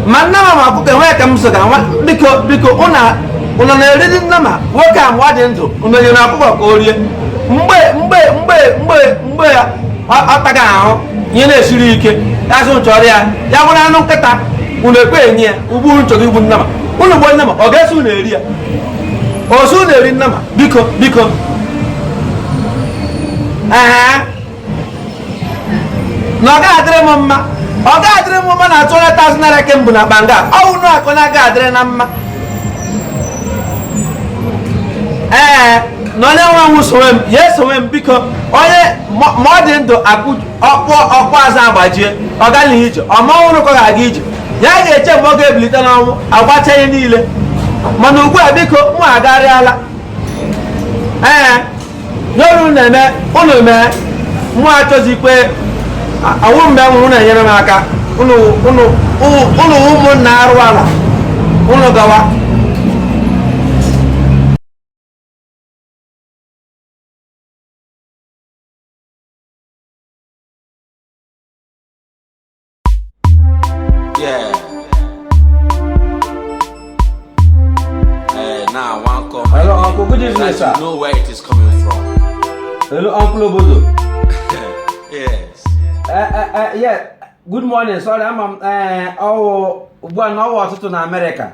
ma nna m akwụkwọ enweghị ka m so ga biko ụnọ na-eri nna m nwoke a mgbe dị ndụ unu nyere akwụkwọ ka o rie mgbe ọ taga ahụ ihe na-esiri ike ya zụ nchọrọ ya bụrụ anụ nkịta unu ekwe enye ya ugbu nchọrọ igbu nna m unu gbo nna m ọ ga-esi unu eri ya ozu na-eri nna m biko na ọ ga-adịrị m mma na 200,000 naira kembụ na akpa nga ọ unu akụ na aga adịrị na mma na onye nwe nwụ sowe m ya esowe m biko onye ma ọ dị ndụ ọkpụ azụ agbajie ọ gaghị ije ọmanwụrụ ka ọ ga-aga ije ya ga-eche mgbe ọ ga-ebilite n'ọnwụ agbacha ihe niile mana ugbu a biko mụ agarịala n'olu na-eme unu mee mụ achọzikwe ọwụ mgbe nwụrụ na-enyere m aka unu ụmụnna arụ ala unu gawa Yeah. Now one call. Hello, Uncle. Good evening, sir. You know where it is coming from. Hello, Uncle Obodo. Yes. Yeah. Good morning. Sorry, I'm ọtụtụ na America.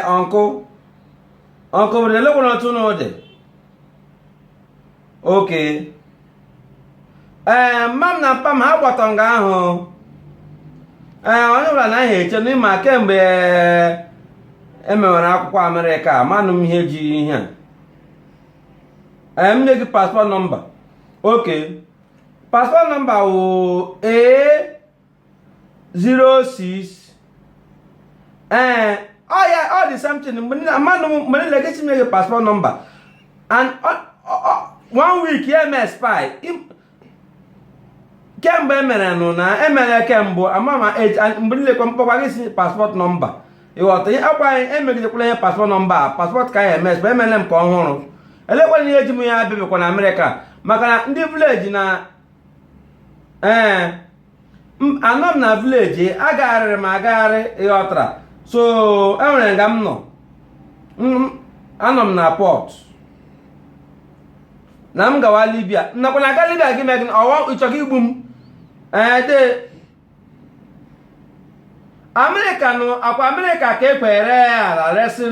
Uncle. Uncle, we're looking at two nodes. Okay. Mam na pam ha gbata nga ahụ onye ọbụla na-ahịa eche n'ime kemgbe emewere akwụkwọ Amerịka manụ m ihe ji ihe a m nye gị paspọt nọmba oke paspọt nọmba wụ A06 ọ dị something mmanụ mgbe niile gị nye gị paspọt nọmba and 1 week ya eme expire kemgbe emere nụ na emere kemgbe amama mgbe nilekwa mkpọkwa gị si paspọt nọmba ịghọta ihe akwa anyị emegidekwala ihe paspọt nọmba paspọt ka anyị eme mgbe emere m ka ọhụrụ elekwana ihe eji m ya bịbịkwa na Amerịka maka na ndị vileji na anọ m na vileji agagharịrị m agagharị ịghọtara so enwere nga m nọ anọ m na pọt na m gawa Libya nakwa na aga Libya gị megị ọwa ịchọga igbu m Amerịka nụ akwa Amerịka ka ekwere ala resi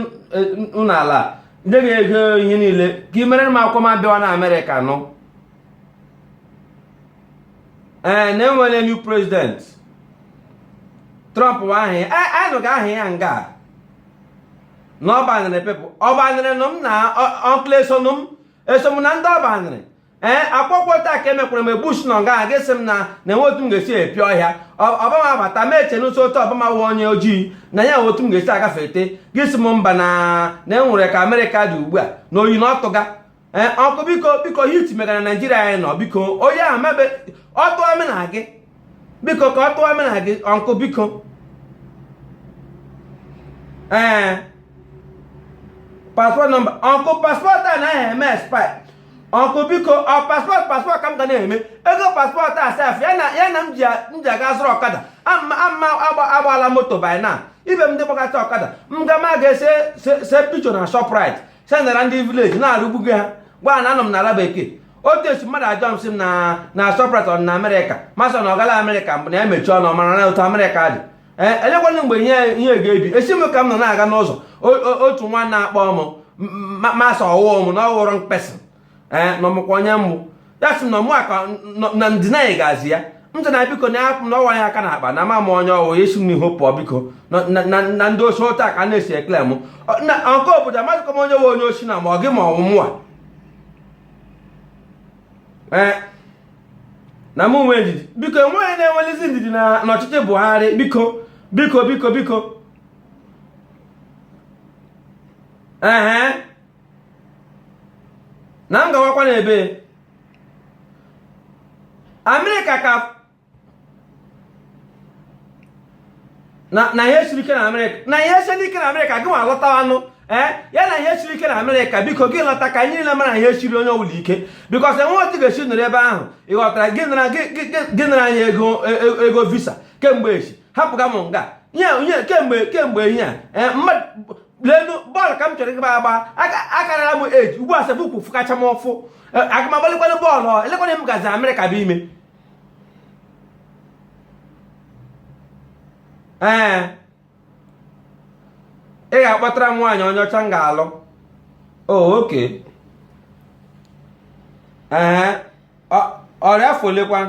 n'ala ndị ga-ego ihe niile ka ị mere m akwụkwọ ma bịawa na Amerịka nụ na-enwere new president Trump ahụ anụghị ahụ ya nga na ọ banyere pepụ ọ banyere nụ m na ọnkle eso m na ndị ọ banyere akwụkwọ taa ka emekwara m Bush nọ nga gị sị m na enwe otu m ga-esi epi ọhịa ọbama bata ma eche n'ụsọ otu ọbama wụ onye ojii na ya otu m ga-esi agafete gị sị m mba na enwere ka Amerịka dị ugbu a na oyi na ọtụga ọkụ biko hit megara na Naijiria anyị nọ biko onye ahụ mebe ọtụọ mena gị biko ka ọ tụọ mena gị ọnkụ biko paspọt nọmba ọnkụ paspọt a naghị eme expire ọnkụ biko paspọt ka m ga na-eme ego paspọt a sef ya na m ji aga zụrụ ọkada agbaala moto by now ibe m ndị gbakọta ọkada m gama ga-ese picho na Shoprite sendara ndị vileji na-arụgbugo ha gwa na anọ m n'ala bekee otu esi mmadụ ajọ m sị m na Shoprite ọ na Amerịka masọ na ọgala Amerịka mbụ na emechi ọnụ mara na otu Amerịka dị elekwana mgbe ihe ga-ebi esi m ka m nọ na-aga n'ụzọ otu nwa na-akpọ m masọ ọwụọ m na ọwụrụ mkpesị nọmụkwa onye mbụ ya sị na mụ aka na ndịna ya gazi ya m sị na biko na apụ n'ọnwa ya aka na akpa na ama m onye ọwụ ya esi m n'ihu pụọ biko na ndị osi otu a ka na-esi ekele m nke obodo amasịkwa m onye nwe onye osi na ma ọ gị ma ọwụ mụa na mụ nwee ndidi biko enweghị na-enwelizi ndidi na ọchịchị Buhari biko na m gawakwa n'ebe America ka na ihe siri ike na America na ihe siri ike na America gị nwa alọtawa anụ ya na ihe siri ike na America biko gị lọta ka anyị niile mara ihe siri onye ọbụla ike because enwe otu ga-esi nọrọ ebe ahụ ịghọtara gị nara anyị ego visa kemgbe echi hapụga m nga ihe kemgbe ihe a mmadụ lenu bọọlụ ka m chọrọ ịgba agba akarara m eji ugbu a sebukwu fụkacha m ọfụ aga m agbalịkwanụ bọọlụ elekwana m gazi America bụ ime ị ga-akpọtara m nwaanyị onye ọcha m ga-alụ oke ọrịa afọ olekwa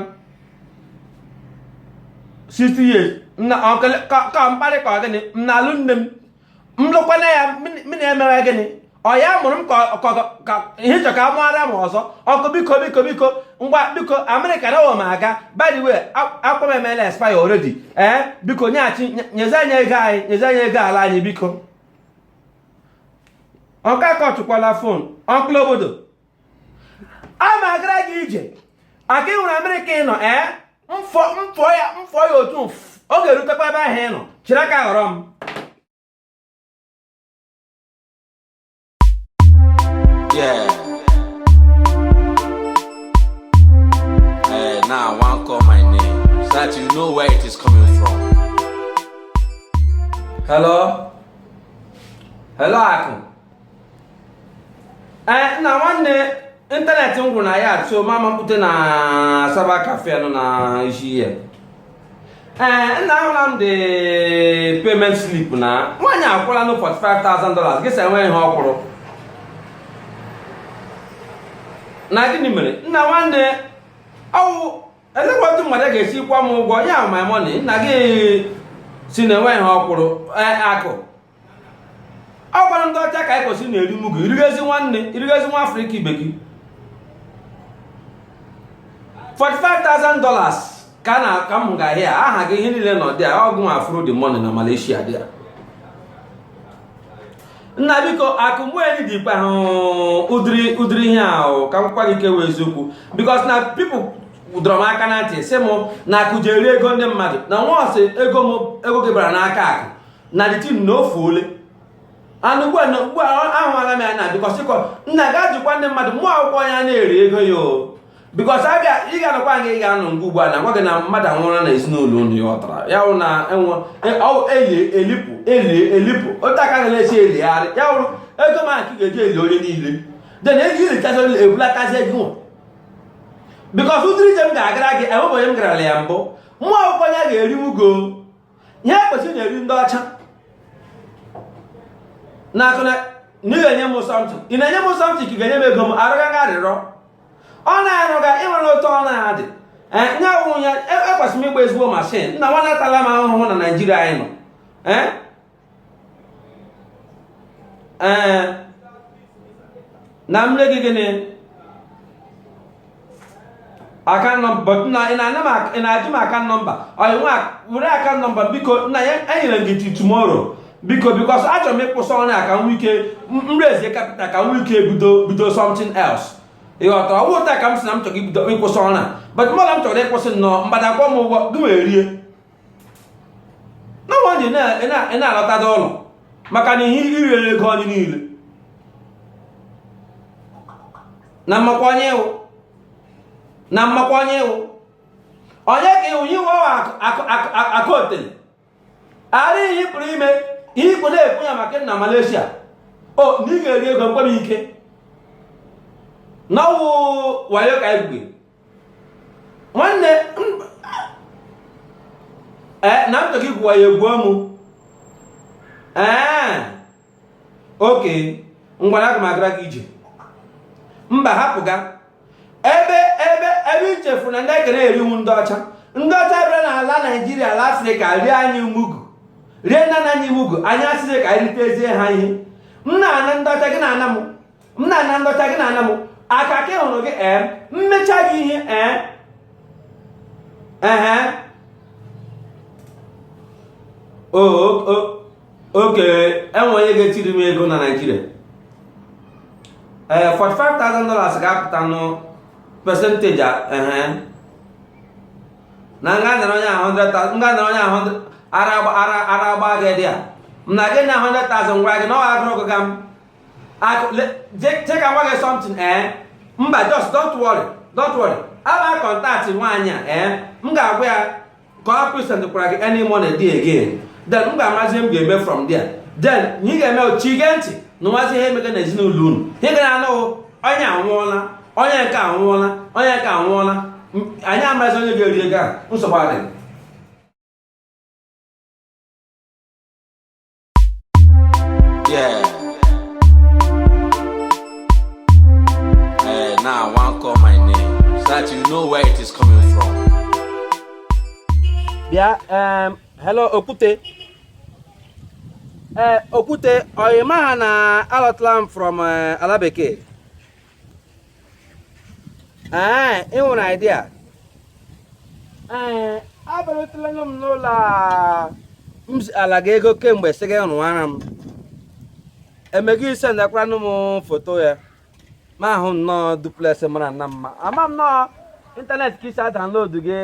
60 years ka mkparị ka ọ gịnị m na-alụ nne m lụkwana ya m na-emewe gịnị ọ ya mụrụ m ka ihe chọ ka a mụara m ọzọ ọkụ biko ngwa biko America na m aga by the way akwa m emela expire already biko nyeghachi nyezi anyị ego ala anyị biko ọka ka ọ chụkwala fon ọkụlụ obodo a ma agara gị ije aka ị nwere America ị nọ mfọ ya otu ọ ga-erutekwa ebe ahụ ị nọ chiri aka ghọrọ m Yeah. Now I want to call my name so that you know where it is coming from. Hello? Hello, Akụ. Na nwanne ịntanetị m gwụrụ na ya so mama mpute na Saba Cafe nọ na isi ihe. Nna ahụla m the payment slip na nwaanyị akwụla no $45,000 gị sa enwe ihe ọ kwụrụ. Na gịnị mere nna nwanne ọwụ elekwa otu mmadụ ga-esi kwa m ụgwọ ya my money nna gị si na enwe ihe ọ kwụrụ Akụ ọ gwara ndị ọcha ka anyị kwesịrị na-eri mugu irigezi nwa Afrịka ibe gị $45,000 ka m ga-ahịa aha gị ihe niile nọ dị a ọgụ nwa afro the money na Malaysia dị a nna biko Akụ mgbe enyi dị ikpe ahụ ụdịrị ihe ahụ ka m gwa gị kewe eziokwu because na people dọrọ m aka na ntị sị m na Akụ ji eri ego ndị mmadụ na nwa ọsị ego gị bara n'aka Akụ na dịtin na ofu ole anụ ugbu a ahụala m ya na because nna ga jikwa ndị mmadụ mụ akwụkwọ onye na-eri ego ya o because ị ga-anọkwa nga ị ga-anọ nga ugbu a na nwa gị na mmadụ anwụrụ na ezinụlọ unu ya ọtara ya wụ na elipụ otu aka na-esi eligharị ya wụrụ ego ma ka ị ga-eji eli onye niile den ego ilichazi ebulatazi ego nwa because ụdịrị ije m ga-agara gị enwebụ onye m garala ya mbụ mụ akwụkwọ ya ga-eri mugo ihe kwesịrị na-eri ndị ọcha na Akụ na ị ga-enye m something ị na-enye m something ka ị ga-enye m ego m arụga arịrọ ọ na-arụga ịnwere otu ọ na-adị nye awụ ya ekwesịrị m ịgba ezigbo mashin nna nwa natala m ahụhụ na Naịjirịa anyị nọ na mle gị gịnị aka nọmba ị na-ajụ m aka nọmba were aka nọmba biko nna ya enyere m gị ti tomorrow biko because achọrọ m ịkwụsị ọrụ a ka m nwee ike mrezie capital ka m nwee ike bido something else ịghọtara ọwụ ụta ka m si na m chọrọ ibido ịkwụsị ọrụ a but mọla m chọrọ ịkwụsị nnọọ mgbadakwọ m ụgwọ gị wee rie na nwa ị na-alọtada ụlọ maka na ihe irere ego anyị niile na mmakwanye iwu onye ka iwu yiwe Akụ otele ara ihe pụrụ ime ihe ikwu na-ekwu ya maka na Malaysia na ị ga-eri ego mkpọm ike n'ọwụ wayo ka igwe nwanne na m chọrọ igwu wayo egwuo m oke ngwara aga m agara gị ije mba hapụga ebe ichefu na ndị ekere eriwu ndị ọcha bịara n'ala Naịjirịa ala Afrịka rie anyị mugu rie nna anyị mugu anyị asịrị ka anyị ritezie ha ihe m na-ana ndị ọcha gị na-ana m aka ka ịhụrụ gị mmecha gị ihe oke enwe onye ga-etiri m ego na Naịjirịa $45,000 ga-apụta nụ percentage na nga nara onye 100,000 nga nara onye 100 ara agba gị dị a na gị na 100,000 ngwa gị na ọ agụrụ gị m check and gị something mba just don't worry aba contact nwaanyị a m ga-agwa ya ka ọ present kwara gị any money dị again then m ga-amazi m ga-eme from there then ị ga-eme ochi gee ntị na nwazi ihe emega na ezinụlọ unu ihe gara anụ onye anwụọla onye nke anwụọla anyị amazi onye ga-eri ego a nsogbu adịghị. Yeah. Now I want call my name so that you know where it is coming from. Bịa, hello Okwute. Okwute, oyima na alọtala m from ala bekee. Ị nwere idea. Abalịtala m n'ụlọ ala gị ego kemgbe sị gị rụwara m. Emegi ise ndakwanụ m foto ya. Ma ahụ nnọọ duplex mara na mma. Ama m nọọ ịntanetị ka isi download gị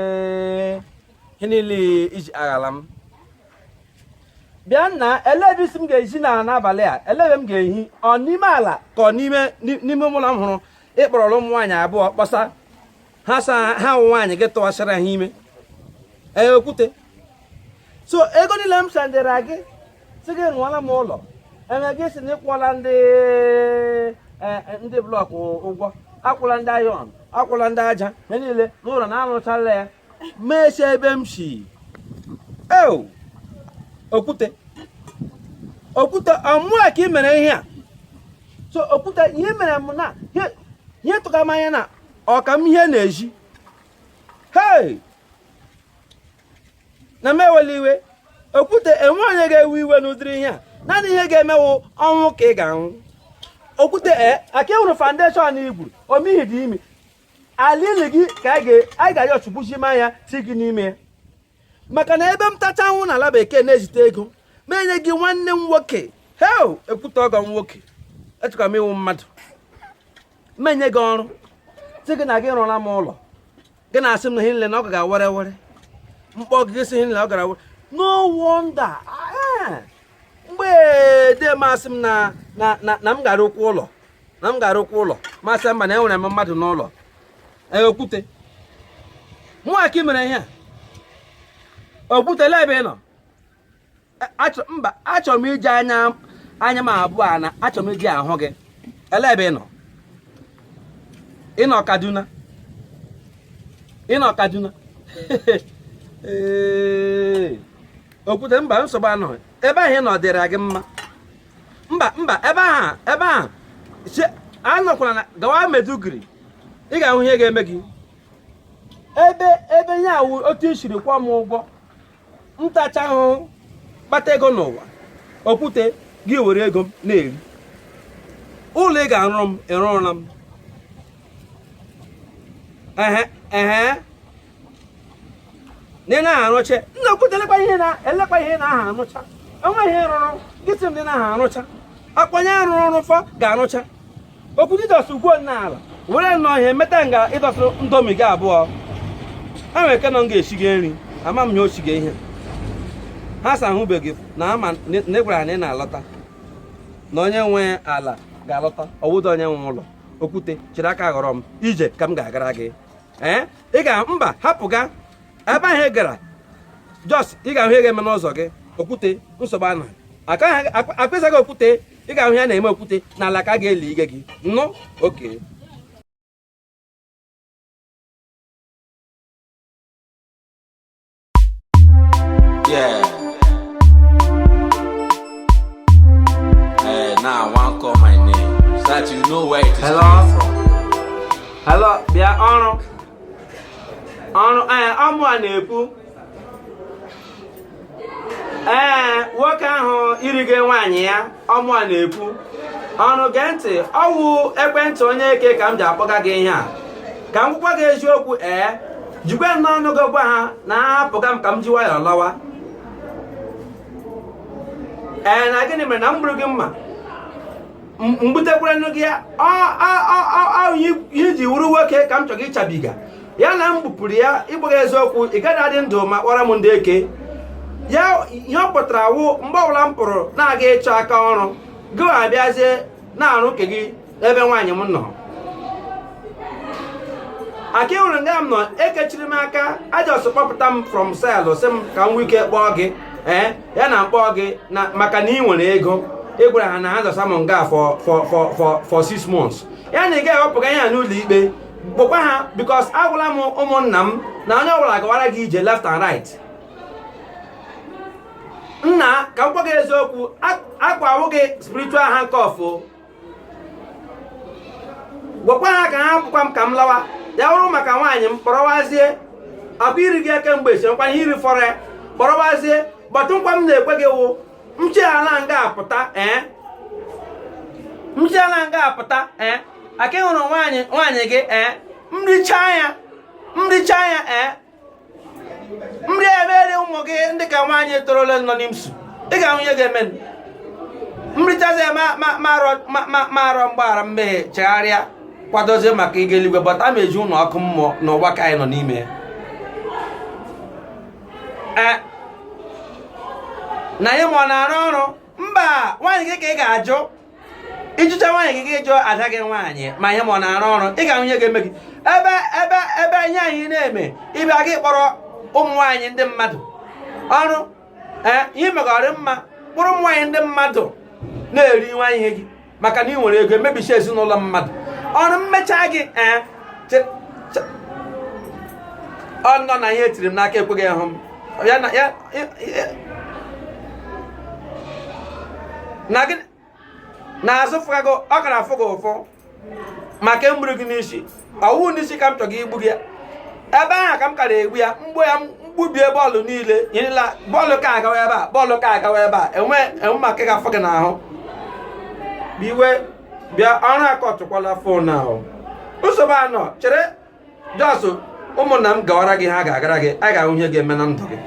ihe niile iji aghala m. Bịa na elebe isi m ga-eji n'abalị a elebe m ga-ehi ọ n'ime ala ka ọ n'ime ụlọ m hụrụ ịkpọrọrọ ụmụ nwaanyị abụọ kpọsa ha nwaanyị gị tụwasịra ha ime. Okwute, so ego niile m sendịra gị sị gị rụọla m ụlọ eme gị si na ịkwụọla ndị blọk ụgwọ akwụla ndị ayọn akwụla ndị aja ha niile n'ụlọ na-arụchala ya mechi ebe m si. Okwute ọmụa ka ị mere ihe a. So Okwute ihe mere m na ihe tụka m anya na ọka m ihe na-eji na m ewela iwe. Okwute enwe onye ga-ewe iwe n'ụdịrị ihe a naanị ihe ga-emewu ọnwụ ka ị ga-anwụ. Okwute aka ịhụrụ foundation igwu omihi dị imi alili gị ka anyị ga-ayọ ọchụgbuchima ya ti gị n'ime ya maka na ebe m tacha anwụ n'ala bekee na-ezite ego ma enye gị nwanne m nwoke Ekwute ọgọ m nwoke echekwa m ịwụ mmadụ menye gị ọrụ ti gị na gị rụọla m ụlọ gị na-asị m na ihe niile na ọ ga-awere were mkpọ gị si ihe niile ọ gara were. No wonder mgbe de masị m na m gara ụkwụ ụlọ masị mba na enwere m mmadụ n'ụlọ. Okwute nwa ka ị mere ihe a. Okwute lee ebe ị nọ. Mba achọrọ m iji anya m abụọ na achọrọ m iji ahụ gị. Ele ebe ị nọ. Ị nọ Kaduna. Okwute mba nsogbu anọghị ebe ahụ ị nọ dịrị gị mma. Mba ebe ahụ anọkwala na gawa Meduguri ị ga-ahụ ihe ga-eme gị. Ebe nye awụ otu isiri kwụọ m ụgwọ ntacha ahụ kpata ego n'ụwa. Okwute gị were ego m na-eri ụlọ ị ga-arụrụ m ịrụọla m. Ndị na-arụcha nna Okwute elekwa ihe na aha arụcha enweghị ihe rụrụ gị sị m dị na aha arụcha akpanye arụrụ fọ ga-arụcha. Okwute ịdọsụ ugwo n'ala were nnọọ ihe meta nga ịdọsụ ndomi gị abụọ ha nwere ike nọ m ga-esi gị nri ama m nye ochi gị ihe ha sa ahụbeghị na ama na gwara na ị na-alọta na onye nwe ala ga-alọta ọwụda onye nwe ụlọ. Okwute chịrị aka ghọrọ m ije ka m ga-agara gị. Ị ga-mba hapụ ga ebe ahụ ị gara jos ị ga-ahụ ihe ga-eme n'ụzọ gị. Okwute nsogbu anaghị akpịsa gị. Okwute ị ga-ahụ ya na-eme Okwute n'ala ka a ga-eli ige gị nnụ oke. Yeah. Now I want call my name so that you know where it is coming from. Hello, bịa ọrụ ọmụ a na-ekwu. Nwoke ahụ irige nwaanyị ya ọmụ a na-ekwu. Ọrụ gee ntị ọwụ ekwentị onye eke ka m ji akpọga gị ihe a ka m gwakwa gị eziokwu. Jikwe n'ọnụ gị gwa ha na ahapụga m ka m ji nwayọọ lawa. Na gịnị mere na m gburu gị mma mgbutekwara nụ gị ya ihe iji wuru nwoke ka m chọrọ ịchabiga ya na m gbupụrụ ya ịgbaghị eziokwu ị gaghị adị ndụ ma kpọrọ m ndị eke ya. Ihe ọ pụtara wụ mgbe ọbụla m pụrụ na-aga ịchọ aka ọrụ gị abịazie na-arụ nke gị ebe nwaanyị m nọ. aka ịhụrụ nga m nọ ekechiri m aka ajọs kpọpụta m from sel sị m ka m nwee ike kpọọ gị ya na mkpọọ gị na maka na ị nwere ego. ị gwara ha na ha zọsa m nga for 6 months ya na ị ga-ewepụga ihe a n'ụlọ ikpe kpọkwa ha because agwụla m ụmụnna m na onye ọbụla gawara gị ije left and right. Nna ka m gwa gị eziokwu akwawo gị spiritual handcuff. Gwakwa ha ka ha pụkwa m ka m lawa ya bụrụ maka nwaanyị m kpọrọwazie akwa iri gị eke mgbe esi nkwa ihe iri fọrọ ya kpọrọwazie gbọtụ nkwa m na-ekwe gị wụ mchiala nga apụta mchiala nga apụta aka ịhụrụ nwaanyị gị mricha ya nri ebere ụmụ gị ndị ka nwaanyị torole nọ n'imsu ị ga-ahụ ihe ga-eme mrichazi marọ mgbaghara mmehie chegharịa kwadozie maka ịga eluigwe bọta m eji ụlọ ọkụ mmụọ n'ụwa ka anyị nọ n'ime na ihe ma ọ na-arụ ọrụ mba nwaanyị gị ka ị ga-ajụ ịjụcha nwaanyị gị ịjụ ada gị nwaanyị ma ihe ma ọ na-arụ ọrụ ị ga-ahụ ihe ga-eme gị ebe ihe anyị na-eme ịbịa gị kpọrọ ụmụ nwaanyị ndị mmadụ ọrụ ihe megọrị mma kpụrụ ụmụ nwaanyị ndị mmadụ na-eri nwaanyị ihe gị maka na ị nwere ego emebicha ezinụlọ mmadụ ọrụ mmecha gị ọ nọ na ihe etiri m n'aka ekweghị ịhụ m na gị na-azụ fụgago ọ gara afụ gị ụfụ maka egburu gị n'isi ọwụ n'isi ka m chọrọ gị igbu gị ebe ahụ ka m kara egbu ya mgbubie bọọlụ niile nyerela bọọlụ ka agawa ebe a bọọlụ ka agawa ebe a enwe maka ga-afụ gị n'ahụ biwe bịa ọrụ aka ọtụkwala fon ahụ nsogbu anọ chere jọsụ ụmụnna m gawara gị ha ga-agara gị a ga-ahụ ihe ga-eme na ndụ gị.